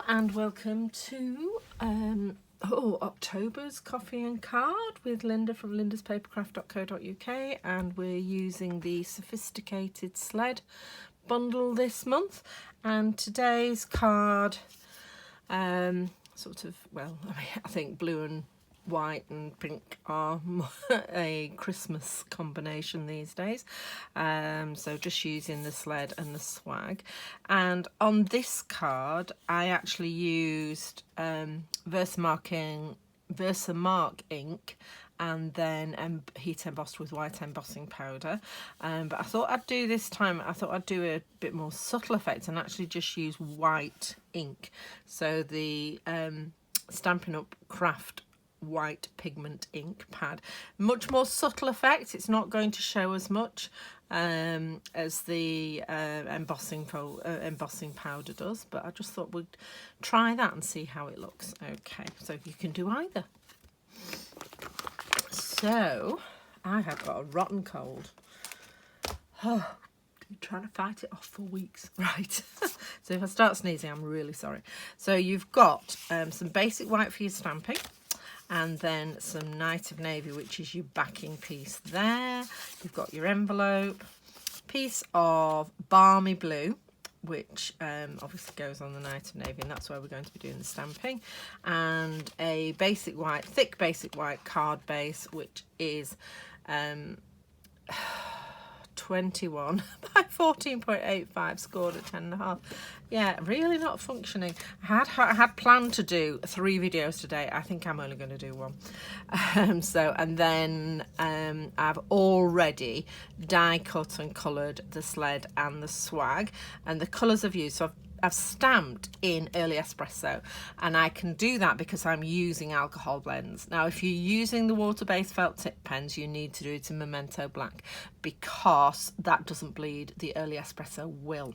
and welcome to October's Coffee and Card with Linda from lindaspapercraft.co.uk, and we're using the Sophisticated Sled bundle this month. And today's card, I think blue and white and pink are a Christmas combination these days, so just using the sled and the swag. And on this card I actually used Versamark ink and then heat embossed with white embossing powder, but I thought I'd do this time, I thought I'd do a bit more subtle effect and actually just use white ink. So the Stampin' Up! Craft white pigment ink pad, much more subtle effect. It's not going to show as much as the embossing powder does, but I just thought we'd try that and see how it looks. Okay, so you can do either. So I have got a rotten cold. Oh, been trying to fight it off for weeks. Right. So if I start sneezing, I'm really sorry. So you've got some basic white for your stamping, and then some Night of Navy, which is your backing piece there. You've got your envelope, piece of Balmy Blue, which obviously goes on the Night of Navy, and that's where we're going to be doing the stamping, and a basic white, thick basic white card base, which is 21 by 14.85, scored at 10.5. Yeah, really not functioning. I had planned to do 3 videos today. I think I'm only going to do 1. And then I've already die cut and coloured the sled and the swag, and the colours I've used. So I've stamped in early espresso, and I can do that because I'm using alcohol blends. Now if you're using the water-based felt tip pens, you need to do it in Memento Black because that doesn't bleed, the early espresso will.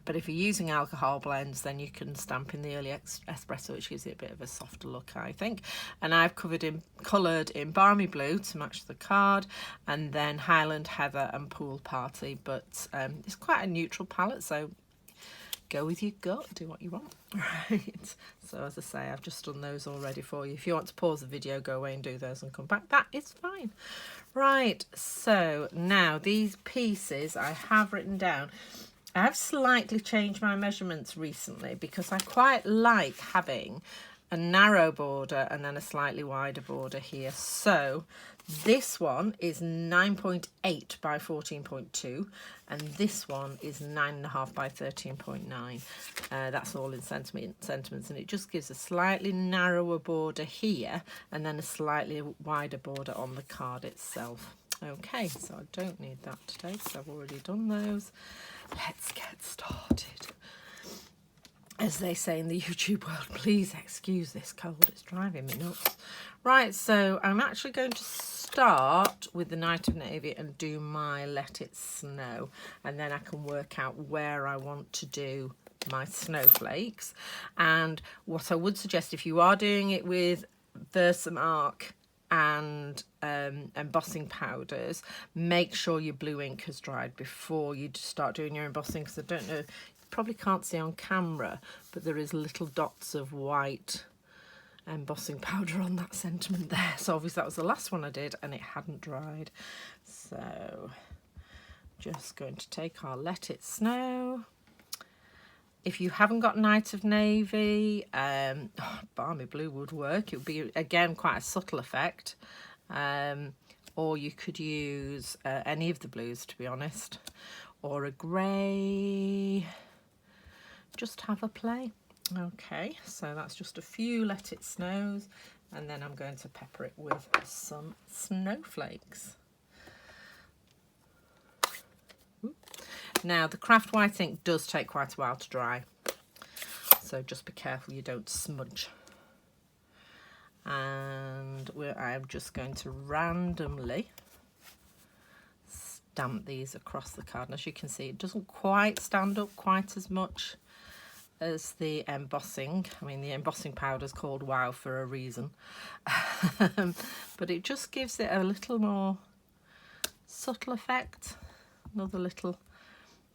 But if you're using alcohol blends, then you can stamp in the early espresso, which gives it a bit of a softer look, I think. And I've coloured in Balmy Blue to match the card, and then Highland Heather and Pool Party, but it's quite a neutral palette, so go with your gut, do what you want. Right, so as I say, I've just done those already for you. If you want to pause the video, go away and do those and come back, that is fine. Right, so now these pieces I have written down. I have slightly changed my measurements recently because I quite like having a narrow border and then a slightly wider border here. So this one is 9.8 by 14.2, and this one is 9.5 by 13.9. That's all in centimetres, and it just gives a slightly narrower border here and then a slightly wider border on the card itself. Okay, so I don't need that today because I've already done those. Let's get started. As they say in the YouTube world, please excuse this cold, it's driving me nuts. Right, so I'm actually going to start with the Night of Navy and do my Let It Snow, and then I can work out where I want to do my snowflakes. And what I would suggest, if you are doing it with Versamark and embossing powders, make sure your blue ink has dried before you start doing your embossing, because I don't know, probably can't see on camera, but there is little dots of white embossing powder on that sentiment there. So obviously that was the last one I did and it hadn't dried. So just going to take our Let It Snow. If you haven't got Night of Navy, Balmy Blue would work. It would be, again, quite a subtle effect. Or you could use any of the blues, to be honest, or a grey. Just have a play. Okay, so that's just a few Let It Snows, and then I'm going to pepper it with some snowflakes. Now the craft white ink does take quite a while to dry, so just be careful you don't smudge. And I'm just going to randomly stamp these across the card. And as you can see, it doesn't quite stand up quite as much as the embossing. I mean, the embossing powder is called Wow for a reason. But it just gives it a little more subtle effect. Another little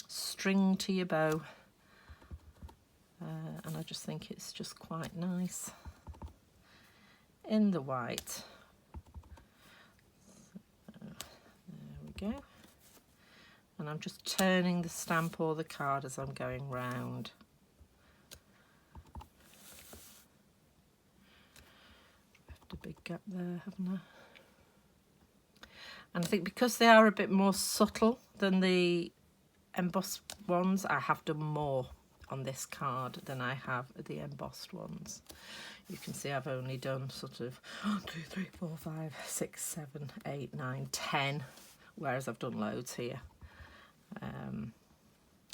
string to your bow. and I just think it's just quite nice in the white. So, there we go. And I'm just turning the stamp or the card as I'm going round. Left a big gap there, haven't I? And I think because they are a bit more subtle than the embossed ones, I have done more on this card than I have the embossed ones. You can see I've only done sort of 1, 2, 3, 4, 5, 6, 7, 8, 9, 10, whereas I've done loads here,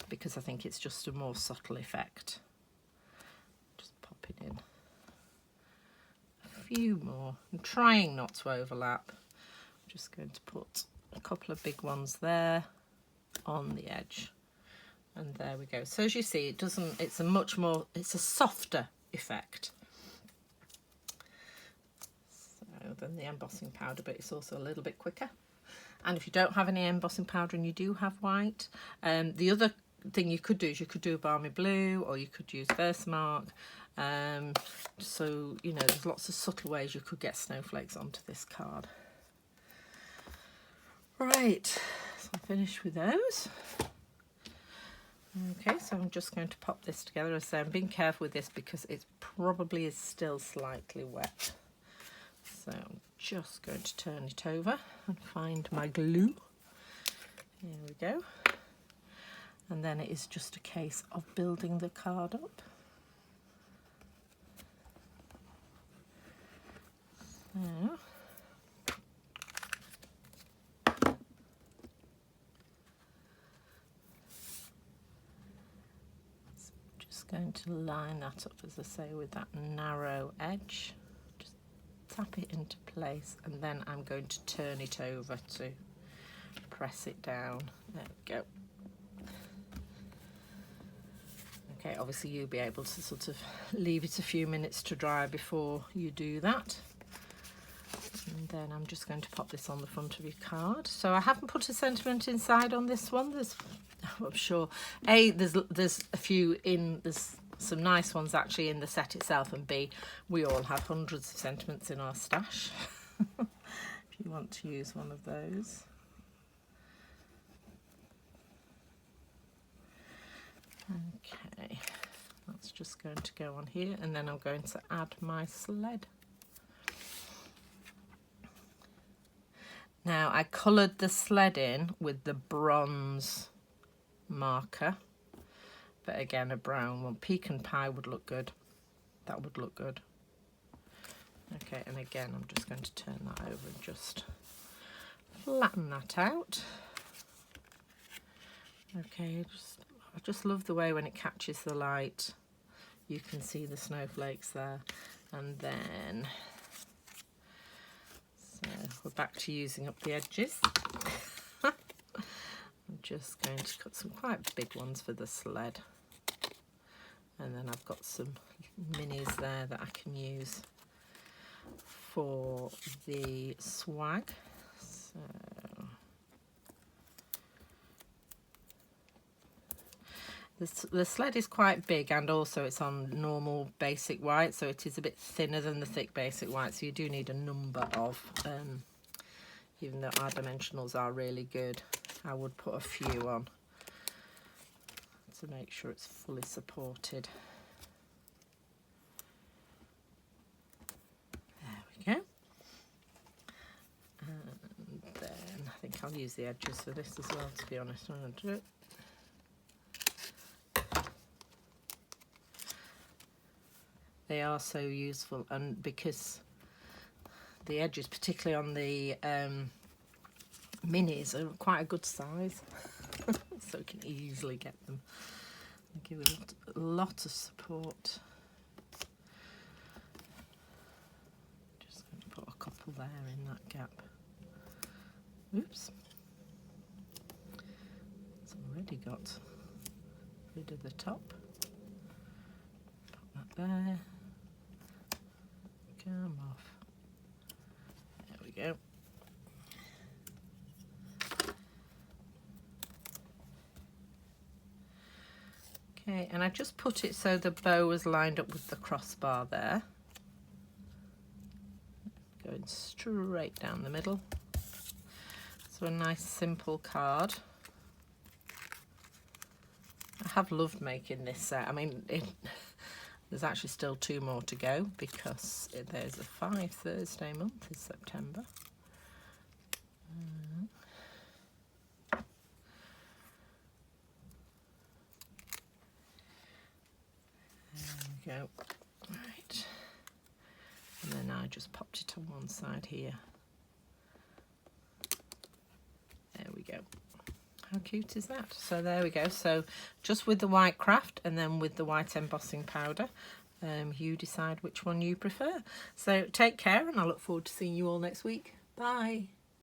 because I think it's just a more subtle effect. Just pop it in a few more. I'm trying not to overlap. I'm just going to put a couple of big ones there on the edge. And there we go. So as you see, it's a softer effect. So than the embossing powder, but it's also a little bit quicker. And if you don't have any embossing powder and you do have white, the other thing you could do is you could do a Balmy Blue, or you could use Versamark. So, you know, there's lots of subtle ways you could get snowflakes onto this card. Right, so I'm finished with those. Okay, so I'm just going to pop this together. As I say, I'm being careful with this because it probably is still slightly wet. So I'm just going to turn it over and find my glue. Here we go. And then it is just a case of building the card up. So, going to line that up, as I say, with that narrow edge. Just tap it into place, and then I'm going to turn it over to press it down. There we go. Okay, obviously you'll be able to sort of leave it a few minutes to dry before you do that. And then I'm just going to pop this on the front of your card. So I haven't put a sentiment inside on this one. I'm sure there's a few in, there's some nice ones actually in the set itself, and B, we all have hundreds of sentiments in our stash if you want to use one of those. Okay, that's just going to go on here, and then I'm going to add my sled. Now I coloured the sled in with the bronze marker, but again a brown one. Pecan pie would look good. That would look good. Okay, and again I'm just going to turn that over and just flatten that out. Okay, I just love the way when it catches the light you can see the snowflakes there. And then so we're back to using up the edges. I'm just going to cut some quite big ones for the sled, and then I've got some minis there that I can use for the swag. So the sled is quite big, and also it's on normal basic white, so it is a bit thinner than the thick basic white, so you do need a number of, even though our dimensionals are really good, I would put a few on to make sure it's fully supported. There we go. And then I think I'll use the edges for this as well, to be honest. I'm going to do it. They are so useful, and because the edges, particularly on the minis, are quite a good size, so you can easily get them. They give a lot of support. Just going to put a couple there in that gap. Oops. It's already got rid of the top. Put that there. Come off. There we go. Okay, and I just put it so the bow was lined up with the crossbar there. Going straight down the middle. So a nice simple card. I have loved making this set. I mean, there's actually still 2 more to go because there's a 5 Thursday month in September. There we go. Right. And then I just popped it on one side here. There we go. How cute is that? So there we go. So just with the white craft and then with the white embossing powder, you decide which one you prefer. So take care, and I look forward to seeing you all next week. Bye.